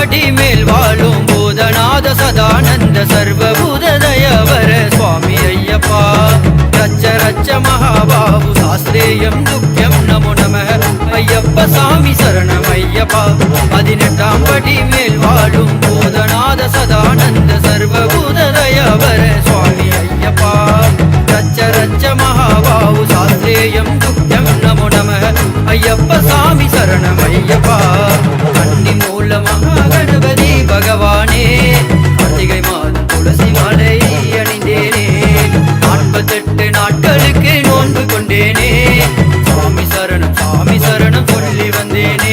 படி மேல் வாழும் பூதநாத சதானந்த சர்வபூத தயவர சுவாமி ஐயப்பா ரச்ச ரச்ச மகாபாபு சாஸ்திரேயம் துக்கியம் நமோ நம ஐயப்ப சாமி சரணம் ஐயப்பா 18ஆம் படி மேல் வாழும் பூதநாத சதானந்த சர்வபூத தயவர சுவாமி ஐயப்பா ரச்ச ரச்ச மகாபாபு சாஸ்திரேயம் துக்கியம் நமோ நம ஐயப்ப சாமி சரணம் ஐயப்பா கன்னி மூல மகாகணபதி பகவானே கார்த்திகை மாதம் துளசி மாலை அணிந்தேனே 48 நாட்களுக்கு நோன்பு கொண்டேனே சாமி சரணம் சொல்லி வந்தேனே